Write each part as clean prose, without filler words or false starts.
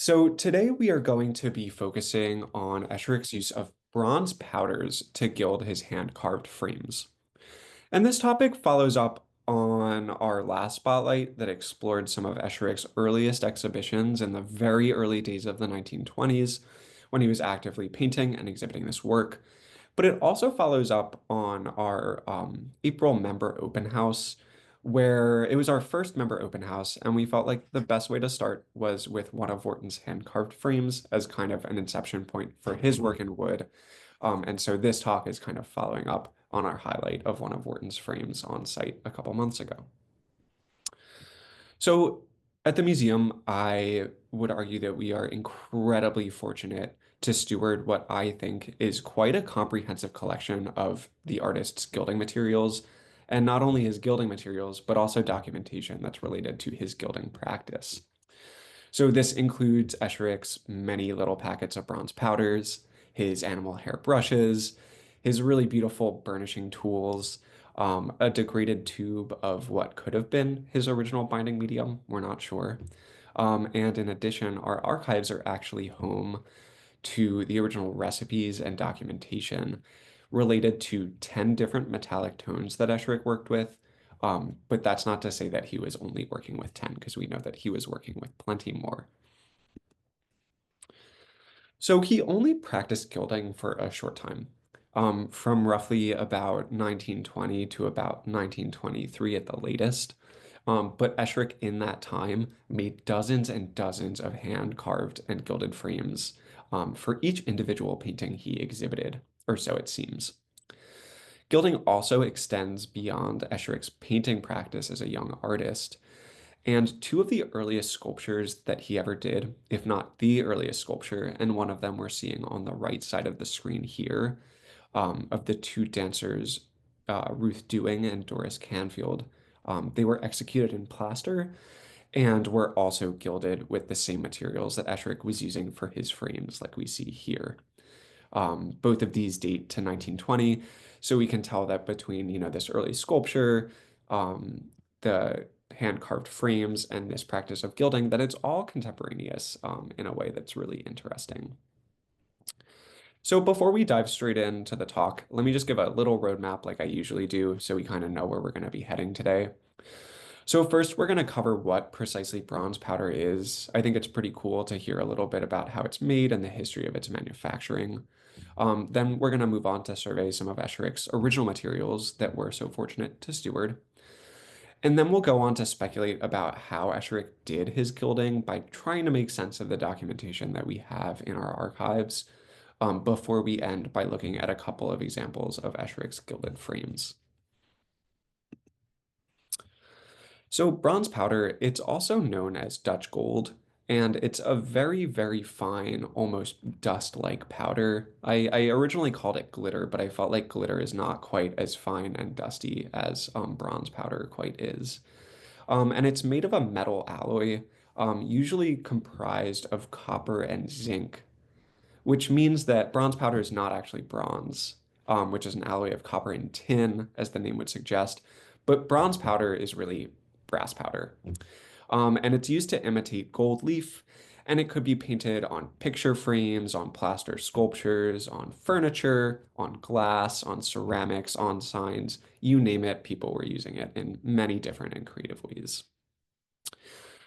So today we are going to be focusing on Esherick's use of bronze powders to gild his hand-carved frames. And this topic follows up on our last spotlight that explored some of Esherick's earliest exhibitions in the very early days of the 1920s when he was actively painting and exhibiting this work. But it also follows up on our April member open house, where it was our first member open house, and we felt like the best way to start was with one of Wharton's hand-carved frames as kind of an inception point for his work in wood. And so this talk is kind of following up on our highlight of one of Wharton's frames on site a couple months ago. So at the museum, I would argue that we are incredibly fortunate to steward what I think is quite a comprehensive collection of the artist's gilding materials, and not only his gilding materials, but also documentation that's related to his gilding practice. So this includes Esherick's many little packets of bronze powders, his animal hair brushes, his really beautiful burnishing tools, a degraded tube of what could have been his original binding medium, we're not sure. And in addition, our archives are actually home to the original recipes and documentation related to 10 different metallic tones that Esherick worked with. But that's not to say that he was only working with 10, because we know that he was working with plenty more. So he only practiced gilding for a short time, from roughly about 1920 to about 1923 at the latest. But Esherick in that time made dozens and dozens of hand-carved and gilded frames for each individual painting he exhibited, or so it seems. Gilding also extends beyond Esherick's painting practice as a young artist. And two of the earliest sculptures that he ever did, if not the earliest sculpture, and one of them we're seeing on the right side of the screen here, of the two dancers, Ruth Dewing and Doris Canfield. They were executed in plaster and were also gilded with the same materials that Esherick was using for his frames, like we see here. Both of these date to 1920, so we can tell that between, this early sculpture, the hand-carved frames, and this practice of gilding, that it's all contemporaneous in a way that's really interesting. So before we dive straight into the talk, let me just give a little roadmap like I usually do so we kind of know where we're going to be heading today. So first, we're going to cover what precisely bronze powder is. I think it's pretty cool to hear a little bit about how it's made and the history of its manufacturing. Then we're going to move on to survey some of Esherick's original materials that we're so fortunate to steward. And then we'll go on to speculate about how Esherick did his gilding by trying to make sense of the documentation that we have in our archives, before we end by looking at a couple of examples of Esherick's gilded frames. So bronze powder, it's also known as Dutch gold, and it's a very, very fine, almost dust-like powder. I originally called it glitter, but I felt like glitter is not quite as fine and dusty as bronze powder quite is. And it's made of a metal alloy, usually comprised of copper and zinc, which means that bronze powder is not actually bronze, which is an alloy of copper and tin, as the name would suggest. But bronze powder is really brass powder. And it's used to imitate gold leaf, and it could be painted on picture frames, on plaster sculptures, on furniture, on glass, on ceramics, on signs, you name it, people were using it in many different and creative ways.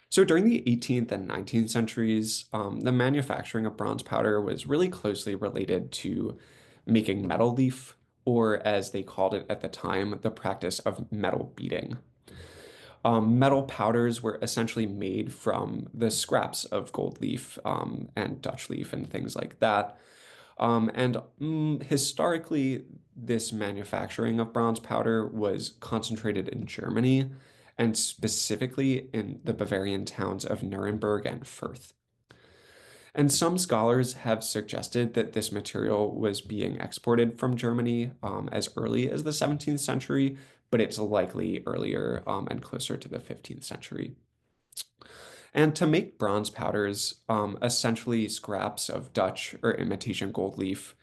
So during the 18th and 19th centuries, the manufacturing of bronze powder was really closely related to making metal leaf, or as they called it at the time, the practice of metal beating. Metal powders were essentially made from the scraps of gold leaf, and Dutch leaf and things like that. Historically, this manufacturing of bronze powder was concentrated in Germany, and specifically in the Bavarian towns of Nuremberg and Fürth. And some scholars have suggested that this material was being exported from Germany as early as the 17th century, but it's likely earlier and closer to the 15th century. And to make bronze powders, essentially scraps of Dutch or imitation gold leaf,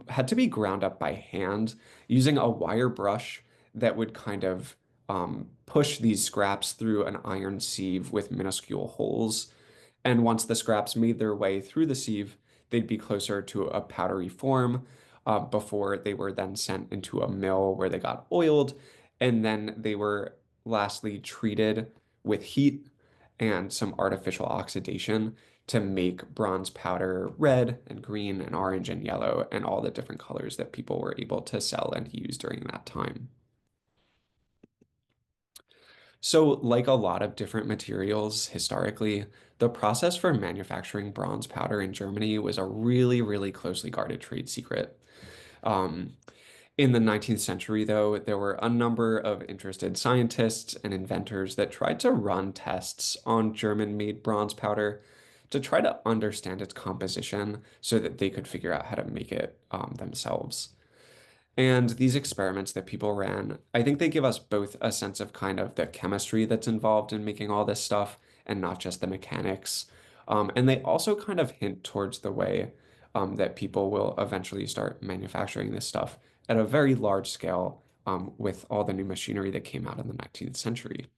had to be ground up by hand using a wire brush that would kind of push these scraps through an iron sieve with minuscule holes. And once the scraps made their way through the sieve, they'd be closer to a powdery form before they were then sent into a mill where they got oiled. And then they were lastly treated with heat and some artificial oxidation to make bronze powder red and green and orange and yellow and all the different colors that people were able to sell and use during that time. So, like a lot of different materials historically, the process for manufacturing bronze powder in Germany was a really, really closely guarded trade secret. Um, in the 19th century, though, there were a number of interested scientists and inventors that tried to run tests on German-made bronze powder to try to understand its composition so that they could figure out how to make it themselves. And these experiments that people ran, I think they give us both a sense of kind of the chemistry that's involved in making all this stuff and not just the mechanics. And they also kind of hint towards the way that people will eventually start manufacturing this stuff at a very large scale with all the new machinery that came out in the 19th century.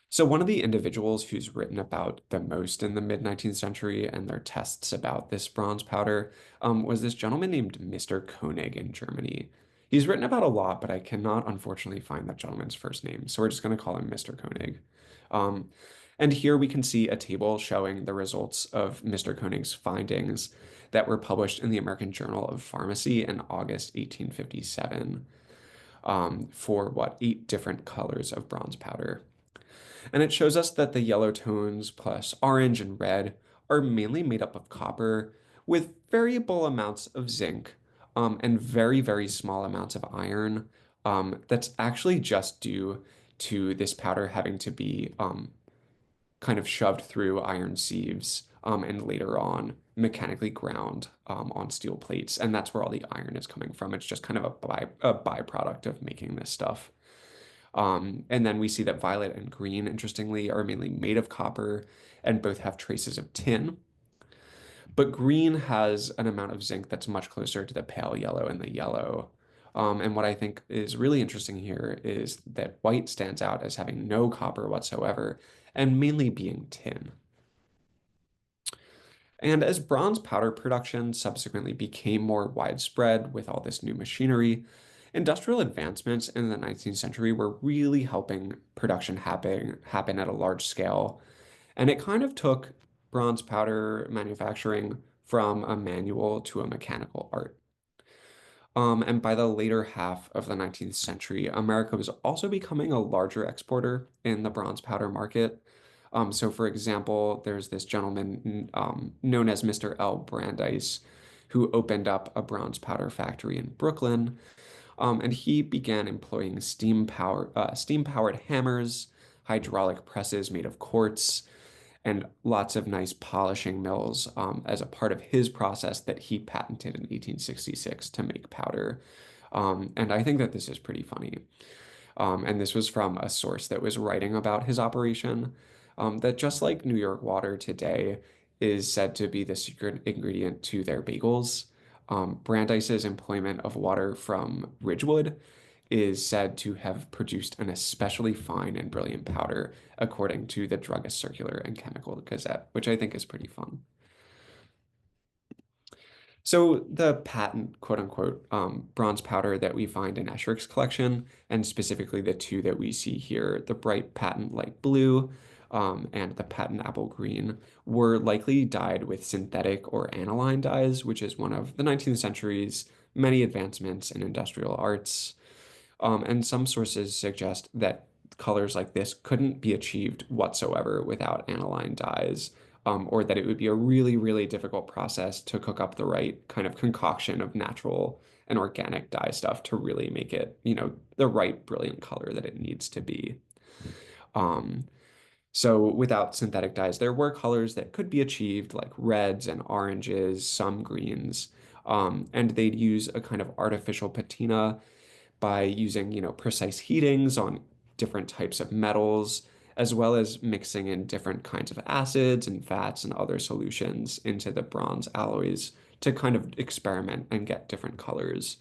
So, one of the individuals who's written about the most in the mid 19th century and their tests about this bronze powder was this gentleman named Mr. Koenig in Germany. He's written about a lot, but I cannot unfortunately find that gentleman's first name, so we're just going to call him Mr. Koenig. Um, and here we can see a table showing the results of Mr. Koenig's findings that were published in the American Journal of Pharmacy in August 1857 for what, 8 different colors of bronze powder. And it shows us that the yellow tones plus orange and red are mainly made up of copper with variable amounts of zinc and very, very small amounts of iron. That's actually just due to this powder having to be kind of shoved through iron sieves and later on mechanically ground on steel plates. And that's where all the iron is coming from. It's just kind of a byproduct of making this stuff. And then we see that violet and green, interestingly, are mainly made of copper and both have traces of tin. But green has an amount of zinc that's much closer to the pale yellow and the yellow. And what I think is really interesting here is that white stands out as having no copper whatsoever and mainly being tin. And as bronze powder production subsequently became more widespread with all this new machinery, industrial advancements in the 19th century were really helping production happen at a large scale. And it kind of took bronze powder manufacturing from a manual to a mechanical art. And by the later half of the 19th century, America was also becoming a larger exporter in the bronze powder market. So, for example, there's this gentleman known as Mr. L. Brandeis, who opened up a bronze powder factory in Brooklyn, and he began employing steam-powered hammers, hydraulic presses made of quartz, and lots of nice polishing mills as a part of his process that he patented in 1866 to make powder. And I think that this is pretty funny. And this was from a source that was writing about his operation, that just like New York water today is said to be the secret ingredient to their bagels, Brandeis's employment of water from Ridgewood is said to have produced an especially fine and brilliant powder, according to the Druggist Circular and Chemical Gazette, which I think is pretty fun. So the patent, quote unquote, bronze powder that we find in Esherick's collection, and specifically the two that we see here, the bright patent light blue and the patent apple green, were likely dyed with synthetic or aniline dyes, which is one of the 19th century's many advancements in industrial arts. And some sources suggest that colors like this couldn't be achieved whatsoever without aniline dyes, or that it would be a really, really difficult process to cook up the right kind of concoction of natural and organic dye stuff to really make it, the right brilliant color that it needs to be. Um, so without synthetic dyes, there were colors that could be achieved, like reds and oranges, some greens, and they'd use a kind of artificial patina by using, precise heatings on different types of metals, as well as mixing in different kinds of acids and fats and other solutions into the bronze alloys to kind of experiment and get different colors.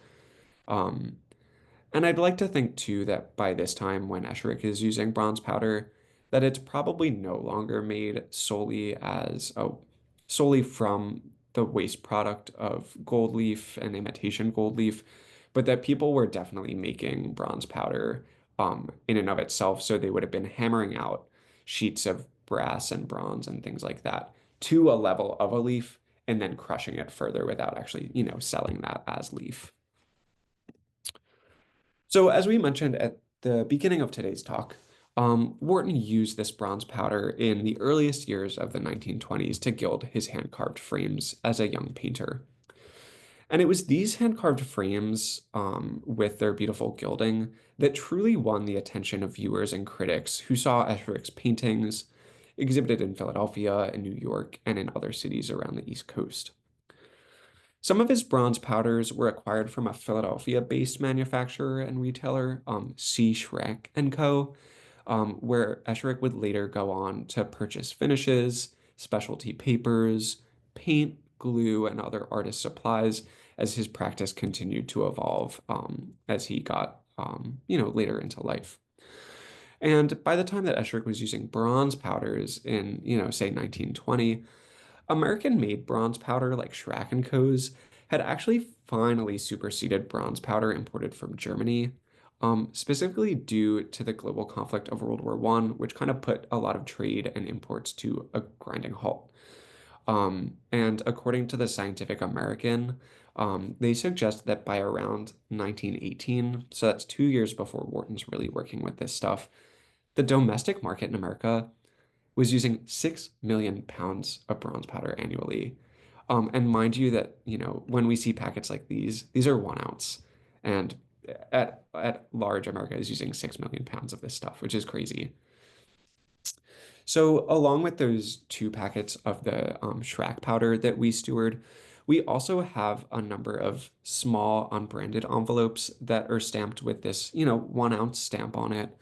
And I'd like to think too that by this time, when Esherick is using bronze powder, that it's probably no longer made solely from the waste product of gold leaf and imitation gold leaf, but that people were definitely making bronze powder in and of itself. So they would have been hammering out sheets of brass and bronze and things like that to a level of a leaf and then crushing it further without actually, selling that as leaf. So as we mentioned at the beginning of today's talk, Wharton used this bronze powder in the earliest years of the 1920s to gild his hand-carved frames as a young painter. And it was these hand-carved frames, with their beautiful gilding, that truly won the attention of viewers and critics who saw Esherick's paintings exhibited in Philadelphia, in New York, and in other cities around the East Coast. Some of his bronze powders were acquired from a Philadelphia-based manufacturer and retailer, C. Schreck and Co., where Esherick would later go on to purchase finishes, specialty papers, paint, glue, and other artist supplies as his practice continued to evolve as he got, later into life. And by the time that Esherick was using bronze powders in, say 1920, American-made bronze powder like Schreck and Co.'s had actually finally superseded bronze powder imported from Germany, specifically due to the global conflict of World War I, which kind of put a lot of trade and imports to a grinding halt. And according to the Scientific American, they suggest that by around 1918, so that's 2 years before Wharton's really working with this stuff, the domestic market in America was using 6 million pounds of bronze powder annually. And mind you that, when we see packets like these are 1 ounce. And at large, America is using 6 million pounds of this stuff, which is crazy. So along with those 2 packets of the Schrack powder that we steward, we also have a number of small unbranded envelopes that are stamped with this, 1 ounce stamp on it.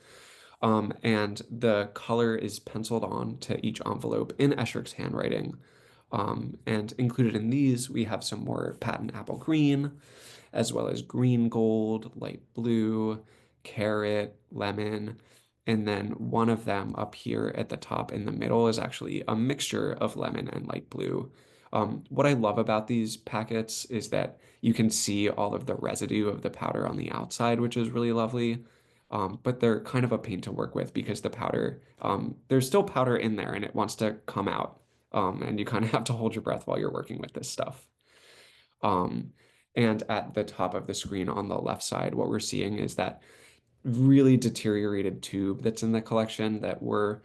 And the color is penciled on to each envelope in Esherick's handwriting. And included in these, we have some more patent apple green, as well as green gold, light blue, carrot, lemon. And then one of them up here at the top in the middle is actually a mixture of lemon and light blue. What I love about these packets is that you can see all of the residue of the powder on the outside, which is really lovely. But they're kind of a pain to work with because the powder, there's still powder in there and it wants to come out. And you kind of have to hold your breath while you're working with this stuff. Um, and at the top of the screen on the left side, what we're seeing is that really deteriorated tube that's in the collection that we're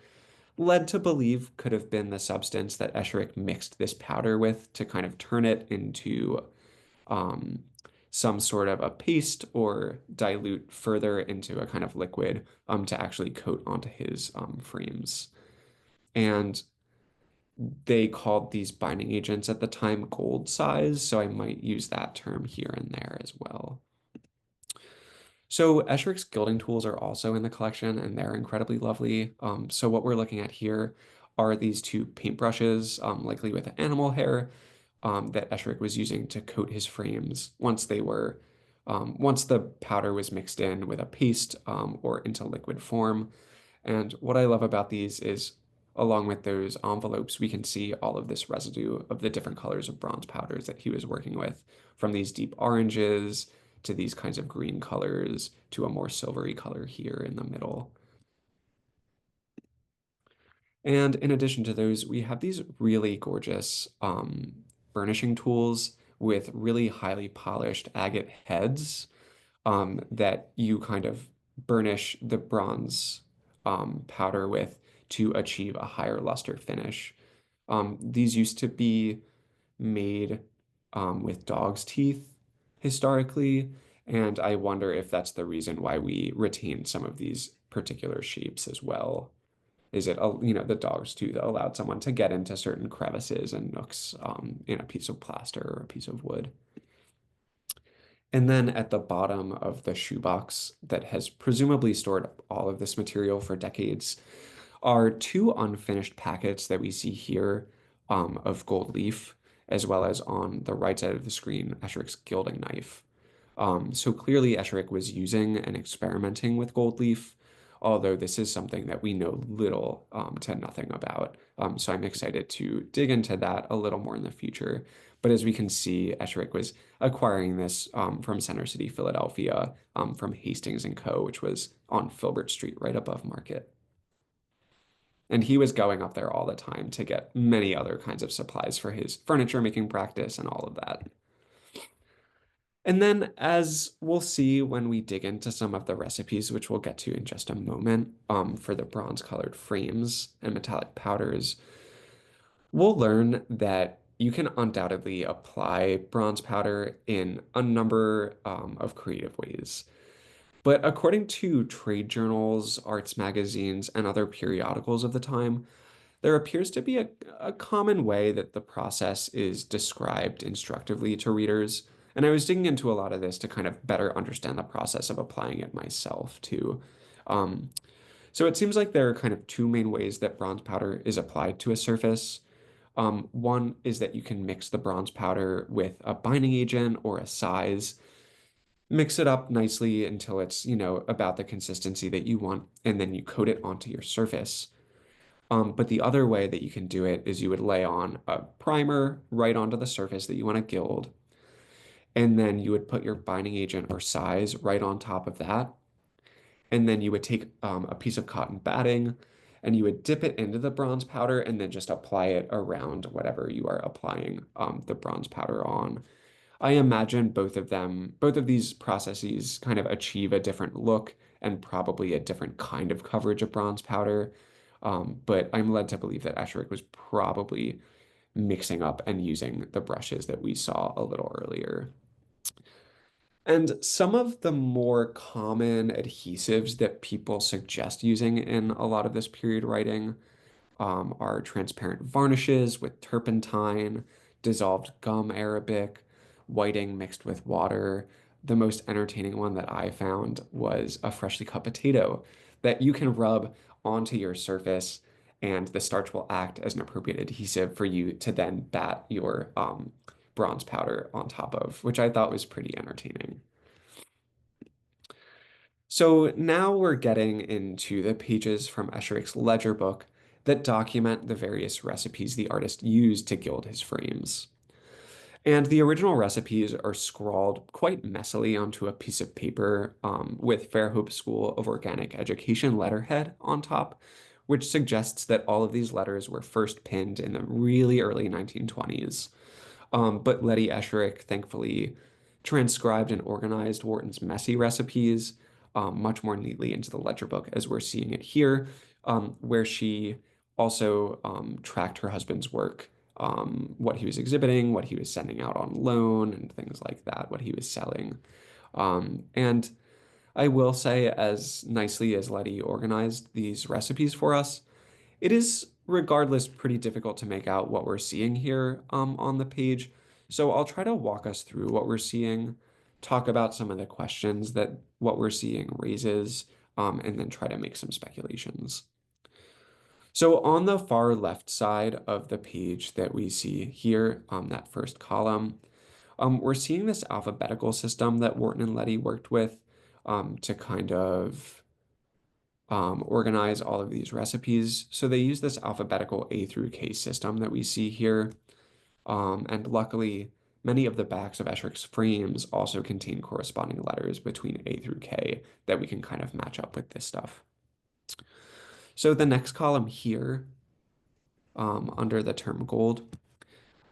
led to believe could have been the substance that Esherick mixed this powder with to kind of turn it into um, some sort of a paste or dilute further into a kind of liquid to actually coat onto his frames. And they called these binding agents at the time gold size, so I might use that term here and there as well. So Esherick's gilding tools are also in the collection, and they're incredibly lovely. So what we're looking at here are these 2 paintbrushes, likely with animal hair, that Esherick was using to coat his frames once the powder was mixed in with a paste or into liquid form. And what I love about these is, along with those envelopes, we can see all of this residue of the different colors of bronze powders that he was working with, from these deep oranges to these kinds of green colors to a more silvery color here in the middle. And in addition to those, we have these really gorgeous burnishing tools with really highly polished agate heads that you kind of burnish the bronze powder with to achieve a higher luster finish. These used to be made with dog's teeth historically, and I wonder if that's the reason why we retain some of these particular shapes as well. Is it, the dog's tooth that allowed someone to get into certain crevices and nooks in a piece of plaster or a piece of wood? And then at the bottom of the shoebox that has presumably stored all of this material for decades are 2 unfinished packets that we see here of gold leaf, as well as on the right side of the screen, Esherick's gilding knife. So clearly Esherick was using and experimenting with gold leaf, although this is something that we know little to nothing about. So I'm excited to dig into that a little more in the future. But as we can see, Esherick was acquiring this from Center City, Philadelphia, from Hastings and Co., which was on Filbert Street, right above Market. And he was going up there all the time to get many other kinds of supplies for his furniture making practice and all of that. And then, as we'll see when we dig into some of the recipes, which we'll get to in just a moment, for the bronze colored frames and metallic powders, we'll learn that you can undoubtedly apply bronze powder in a number of creative ways. But according to trade journals, arts magazines, and other periodicals of the time, there appears to be a common way that the process is described instructively to readers. And I was digging into a lot of this to kind of better understand the process of applying it myself too. Um, so it seems like there are kind of two main ways that bronze powder is applied to a surface. One is that you can mix the bronze powder with a binding agent or a size, mix it up nicely until it's, about the consistency that you want, and then you coat it onto your surface. But the other way that you can do it is you would lay on a primer right onto the surface that you want to gild, and then you would put your binding agent or size right on top of that. And then you would take a piece of cotton batting and you would dip it into the bronze powder and then just apply it around whatever you are applying the bronze powder on. I imagine both of these processes kind of achieve a different look and probably a different kind of coverage of bronze powder. But I'm led to believe that Esherick was probably mixing up and using the brushes that we saw a little earlier. And some of the more common adhesives that people suggest using in a lot of this period writing are transparent varnishes with turpentine, dissolved gum arabic, whiting mixed with water. The most entertaining one that I found was a freshly cut potato that you can rub onto your surface, and the starch will act as an appropriate adhesive for you to then bat your bronze powder on top of, which I thought was pretty entertaining. So now we're getting into the pages from Esherick's ledger book that document the various recipes the artist used to gild his frames. And the original recipes are scrawled quite messily onto a piece of paper with Fairhope School of Organic Education letterhead on top, which suggests that all of these letters were first pinned in the really early 1920s. But Letty Esherick thankfully transcribed and organized Wharton's messy recipes much more neatly into the ledger book as we're seeing it here, where she also tracked her husband's work, what he was exhibiting, what he was sending out on loan, and things like that, what he was selling. And I will say, as nicely as Letty organized these recipes for us, it is, regardless, pretty difficult to make out what we're seeing here on the page. So I'll try to walk us through what we're seeing, talk about some of the questions that what we're seeing raises, and then try to make some speculations. So on the far left side of the page that we see here, that first column, we're seeing this alphabetical system that Wharton and Letty worked with to kind of organize all of these recipes. So they use this alphabetical A through K system that we see here. And luckily, many of the backs of Esherick's frames also contain corresponding letters between A through K that we can kind of match up with this stuff. So the next column here, under the term gold,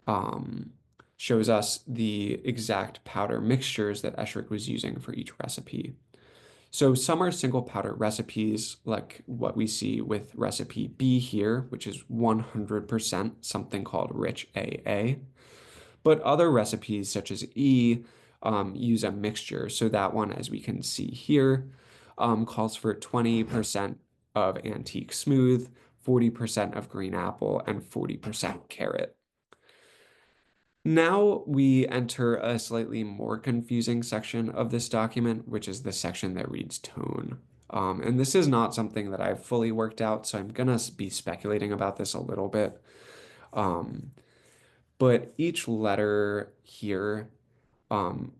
um, shows us the exact powder mixtures that Esherick was using for each recipe. So some are single powder recipes, like what we see with recipe B here, which is 100% something called rich AA. But other recipes, such as E, use a mixture. So that one, as we can see here, calls for 20% of antique smooth, 40% of green apple, and 40% carrot. Now we enter a slightly more confusing section of this document, which is the section that reads tone. And this is not something that I've fully worked out, so I'm gonna be speculating about this a little bit. Um, but each letter here um,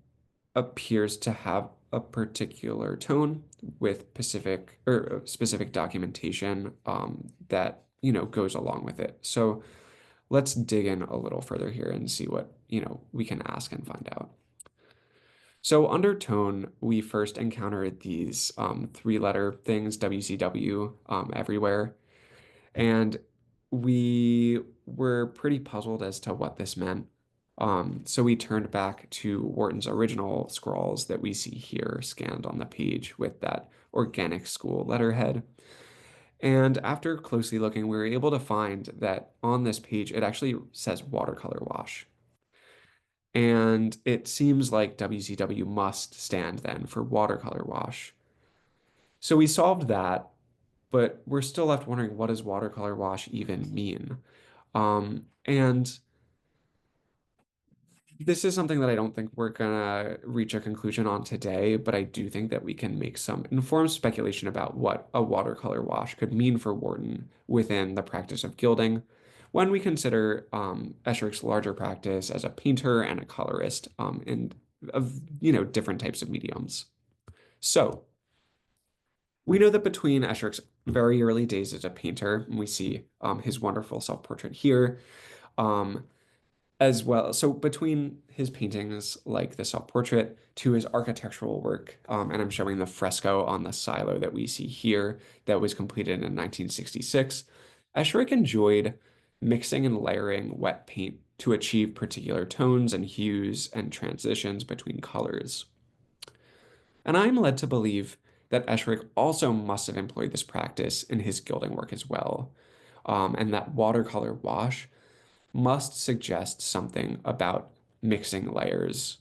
appears to have a particular tone with specific documentation that, goes along with it. So let's dig in a little further here and see what, we can ask and find out. So under tone, we first encountered these three-letter things, WCW, everywhere. And we were pretty puzzled as to what this meant. So we turned back to Wharton's original scrawls that we see here scanned on the page with that organic school letterhead. And after closely looking, we were able to find that on this page, it actually says watercolor wash. And it seems like WCW must stand then for watercolor wash. So we solved that, but we're still left wondering, what does watercolor wash even mean? And this is something that I don't think we're gonna reach a conclusion on today, but I do think that we can make some informed speculation about what a watercolor wash could mean for Wharton within the practice of gilding when we consider Esherick's larger practice as a painter and a colorist in of different types of mediums. So we know that between Esherick's very early days as a painter, and we see his wonderful self-portrait here, um, as well. So between his paintings, like the self-portrait, to his architectural work, and I'm showing the fresco on the silo that we see here that was completed in 1966, Esherick enjoyed mixing and layering wet paint to achieve particular tones and hues and transitions between colors. And I'm led to believe that Esherick also must have employed this practice in his gilding work as well, and that watercolor wash must suggest something about mixing layers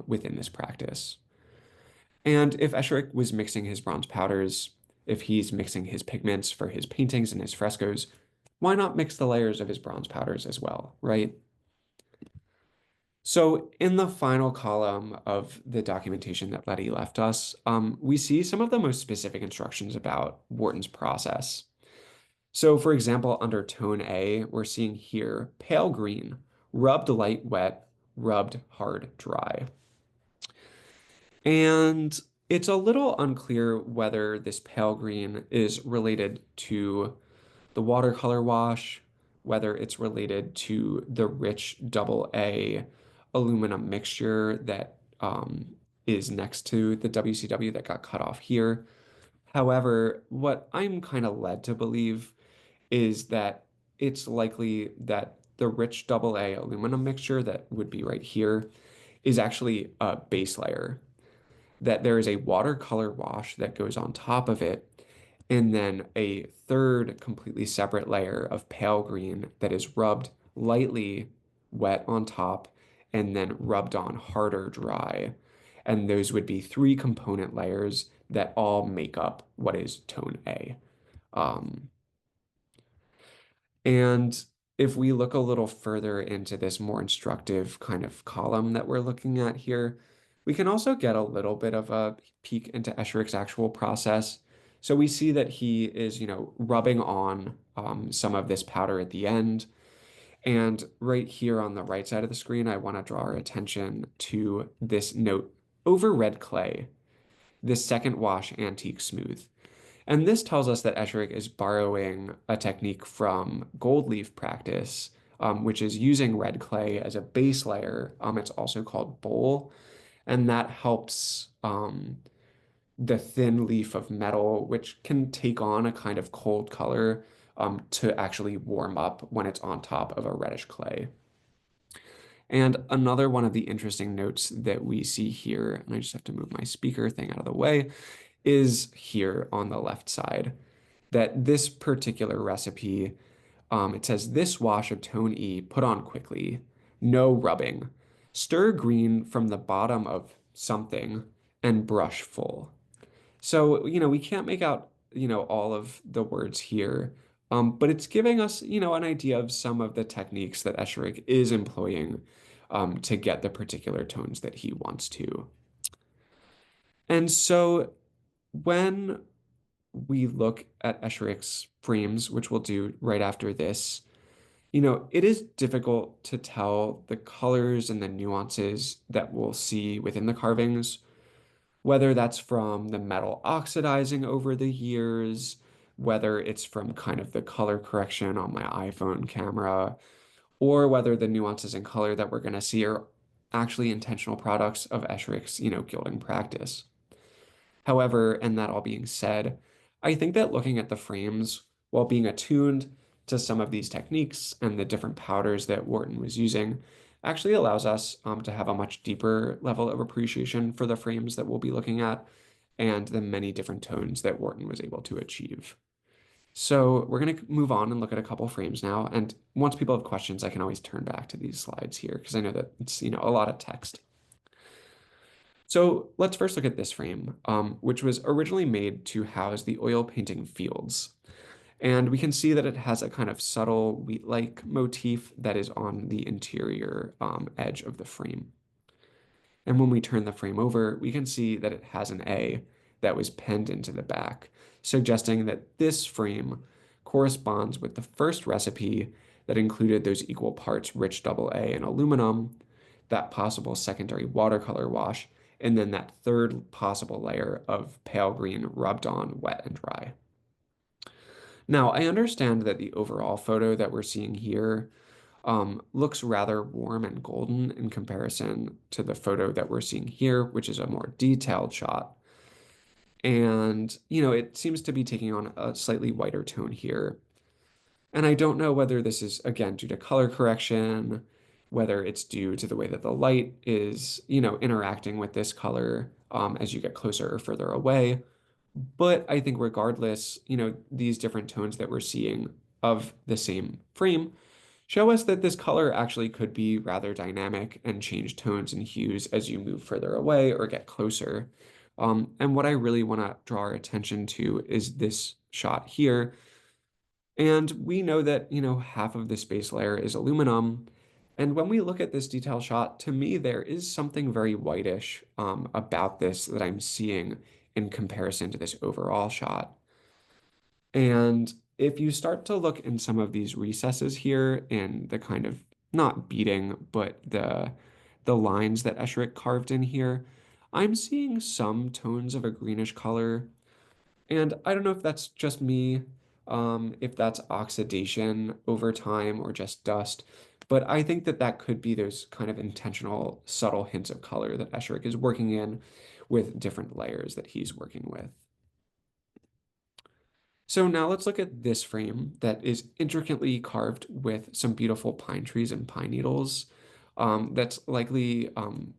within this practice. And if Esherick was mixing his bronze powders, if he's mixing his pigments for his paintings and his frescoes, why not mix the layers of his bronze powders as well, right? So in the final column of the documentation that Letty left us, we see some of the most specific instructions about Wharton's process. So for example, under tone A, we're seeing here pale green, rubbed light wet, rubbed hard dry. And it's a little unclear whether this pale green is related to the watercolor wash, whether it's related to the rich double A aluminum mixture that is next to the WCW that got cut off here. However, what I'm kind of led to believe is that it's likely that the rich double A aluminum mixture that would be right here is actually a base layer, that there is a watercolor wash that goes on top of it, and then a third completely separate layer of pale green that is rubbed lightly wet on top and then rubbed on harder dry. And those would be three component layers that all make up what is tone A. Um, and if we look a little further into this more instructive kind of column that we're looking at here, we can also get a little bit of a peek into Esherick's actual process. So we see that he is, rubbing on some of this powder at the end. And right here on the right side of the screen, I want to draw our attention to this note over red clay, this second wash antique smooth. And this tells us that Esherick is borrowing a technique from gold leaf practice, which is using red clay as a base layer. It's also called bowl, and that helps the thin leaf of metal, which can take on a kind of cold color, to actually warm up when it's on top of a reddish clay. And another one of the interesting notes that we see here, and I just have to move my speaker thing out of the way, is here on the left side, that this particular recipe, it says this wash of tone E, put on quickly, no rubbing. Stir green from the bottom of something and brush full. So, we can't make out, all of the words here, but it's giving us, an idea of some of the techniques that Esherick is employing to get the particular tones that he wants to. And so when we look at Esherick's frames, which we'll do right after this, it is difficult to tell the colors and the nuances that we'll see within the carvings whether that's from the metal oxidizing over the years, whether it's from kind of the color correction on my iPhone camera, or whether the nuances in color that we're going to see are actually intentional products of Esherick's, gilding practice. However, and that all being said, I think that looking at the frames while being attuned to some of these techniques and the different powders that Wharton was using actually allows us to have a much deeper level of appreciation for the frames that we'll be looking at and the many different tones that Wharton was able to achieve. So we're going to move on and look at a couple frames now. And once people have questions, I can always turn back to these slides here because I know that it's, a lot of text. So let's first look at this frame, which was originally made to house the oil painting fields. And we can see that it has a kind of subtle wheat-like motif that is on the interior edge of the frame. And when we turn the frame over, we can see that it has an A that was penned into the back, suggesting that this frame corresponds with the first recipe that included those equal parts rich double A and aluminum, that possible secondary watercolor wash, and then that third possible layer of pale green rubbed on wet and dry. Now, I understand that the overall photo that we're seeing here looks rather warm and golden in comparison to the photo that we're seeing here, which is a more detailed shot. And, it seems to be taking on a slightly whiter tone here. And I don't know whether this is, again, due to color correction, whether it's due to the way that the light is, interacting with this color as you get closer or further away. But I think regardless, these different tones that we're seeing of the same frame show us that this color actually could be rather dynamic and change tones and hues as you move further away or get closer. And what I really want to draw our attention to is this shot here. And we know that, half of this base layer is aluminum. And when we look at this detail shot, to me, there is something very whitish about this that I'm seeing in comparison to this overall shot. And if you start to look in some of these recesses here in the kind of not beading, but the lines that Esherick carved in here, I'm seeing some tones of a greenish color. And I don't know if that's just me, if that's oxidation over time or just dust, but I think that that could be those kind of intentional, subtle hints of color that Esherick is working in with different layers that he's working with. So now let's look at this frame that is intricately carved with some beautiful pine trees and pine needles. That's likely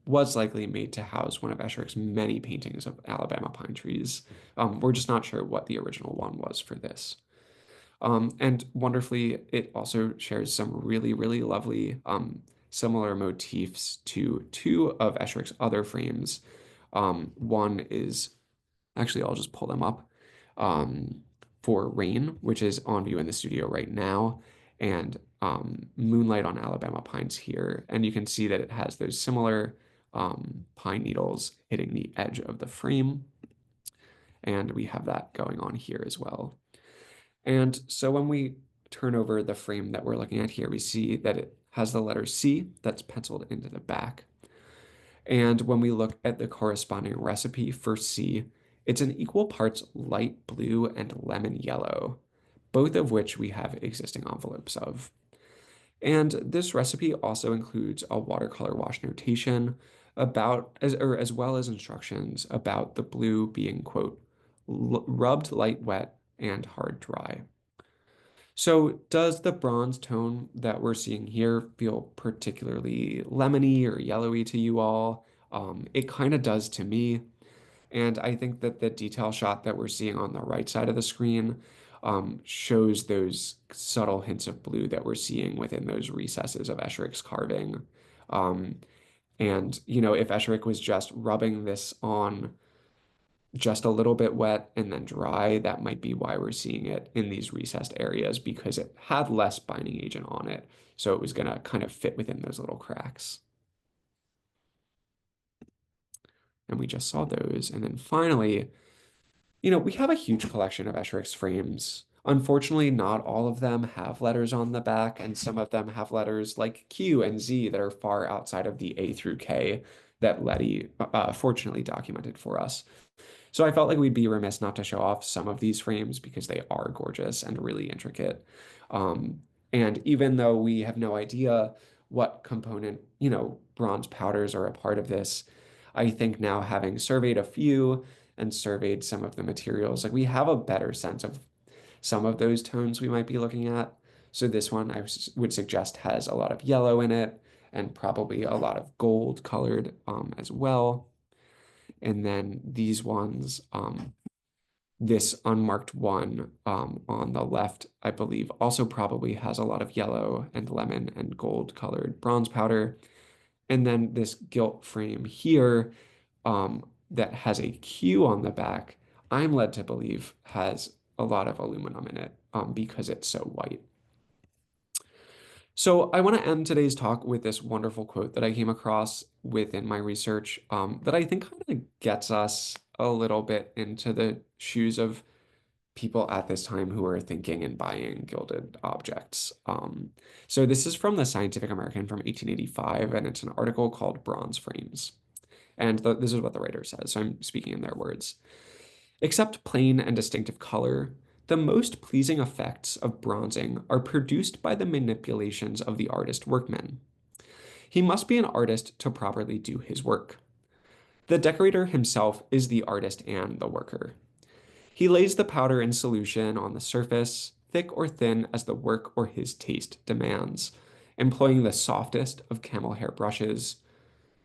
was likely made to house one of Esherick's many paintings of Alabama pine trees. We're just not sure what the original one was for this. And wonderfully, it also shares some really, really lovely similar motifs to two of Esherick's other frames. One is actually, I'll just pull them up. For Rain, which is on view in the studio right now, and Moonlight on Alabama Pines here. And you can see that it has those similar pine needles hitting the edge of the frame. And we have that going on here as well. And so when we turn over the frame that we're looking at here, we see that it has the letter C that's penciled into the back. And when we look at the corresponding recipe for C, it's an equal parts light blue and lemon yellow, both of which we have existing envelopes of. And this recipe also includes a watercolor wash notation about, as well as instructions about the blue being, quote, rubbed light wet and hard dry. So does the bronze tone that we're seeing here feel particularly lemony or yellowy to you all? It kind of does to me. And I think that the detail shot that we're seeing on the right side of the screen shows those subtle hints of blue that we're seeing within those recesses of Esherick's carving. And, if Esherick was just rubbing this on just a little bit wet and then dry, that might be why we're seeing it in these recessed areas because it had less binding agent on it. So it was going to kind of fit within those little cracks. And we just saw those. And then finally, we have a huge collection of Esherick's frames. Unfortunately, not all of them have letters on the back, and some of them have letters like Q and Z that are far outside of the A through K that Letty fortunately documented for us. So I felt like we'd be remiss not to show off some of these frames because they are gorgeous and really intricate. Um, and even though we have no idea what component, bronze powders are a part of this, I think now having surveyed a few and surveyed some of the materials, like we have a better sense of some of those tones we might be looking at. So this one would suggest has a lot of yellow in it and probably a lot of gold colored as well. And then these ones, this unmarked one on the left, I believe, also probably has a lot of yellow and lemon and gold colored bronze powder. And then this gilt frame here that has a Q on the back, I'm led to believe has a lot of aluminum in it because it's so white. So I want to end today's talk with this wonderful quote that I came across within my research that I think kind of gets us a little bit into the shoes of people at this time who are thinking and buying gilded objects. So this is from the Scientific American from 1885, and it's an article called Bronze Frames. And this is what the writer says. So I'm speaking in their words. Except plain and distinctive color, the most pleasing effects of bronzing are produced by the manipulations of the artist workman. He must be an artist to properly do his work. The decorator himself is the artist and the worker. He lays the powder in solution on the surface, thick or thin as the work or his taste demands, employing the softest of camel hair brushes,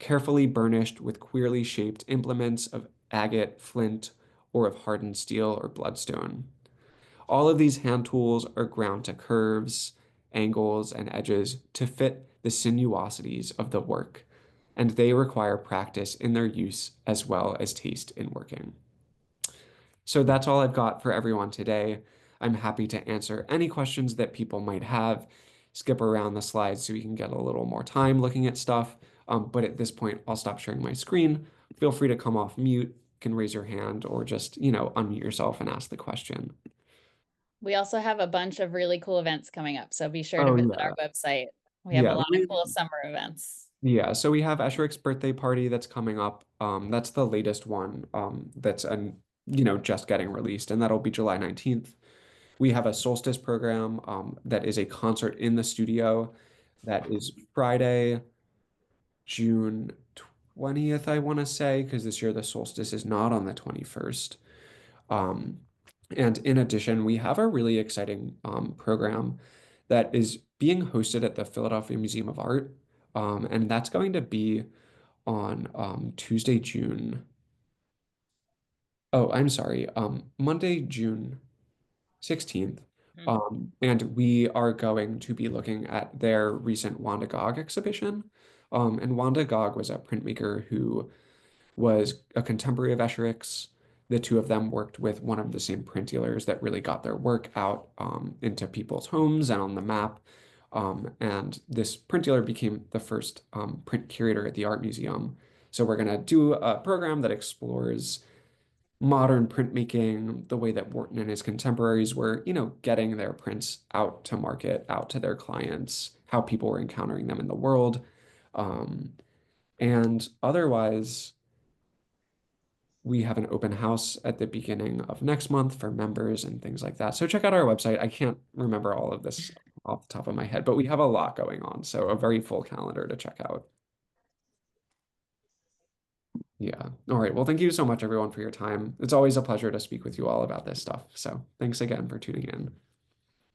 carefully burnished with queerly shaped implements of agate, flint, or of hardened steel or bloodstone. All of these hand tools are ground to curves, angles, and edges to fit the sinuosities of the work, and they require practice in their use as well as taste in working. So that's all I've got for everyone today. I'm happy to answer any questions that people might have, skip around the slides so we can get a little more time looking at stuff. But at this point, I'll stop sharing my screen. Feel free to come off mute, can raise your hand, or just, unmute yourself and ask the question. We also have a bunch of really cool events coming up, so be sure to Oh, visit yeah. our website. We have a Yeah. lot of cool summer events. Yeah, so we have Esherick's birthday party that's coming up. That's the latest one. That's just getting released, and that'll be July 19th. We have a solstice program that is a concert in the studio that is Friday, June 20th, I want to say, because this year the solstice is not on the 21st. Um, and in addition, we have a really exciting program that is being hosted at the Philadelphia Museum of Art. And that's going to be on Tuesday, June. Oh, I'm sorry. Monday, June 16th. Mhm. And we are going to be looking at their recent Wanda Gog exhibition. And Wanda Gog was a printmaker who was a contemporary of Esherick's. The two of them worked with one of the same print dealers that really got their work out into people's homes and on the map. And this print dealer became the first print curator at the art museum. So we're going to do a program that explores modern printmaking, the way that Wharton and his contemporaries were, getting their prints out to market, out to their clients, how people were encountering them in the world. Um, and otherwise, we have an open house at the beginning of next month for members and things like that. So check out our website. I can't remember all of this off the top of my head, but we have a lot going on. So a very full calendar to check out. Yeah. All right. Well, thank you so much, everyone, for your time. It's always a pleasure to speak with you all about this stuff. So thanks again for tuning in.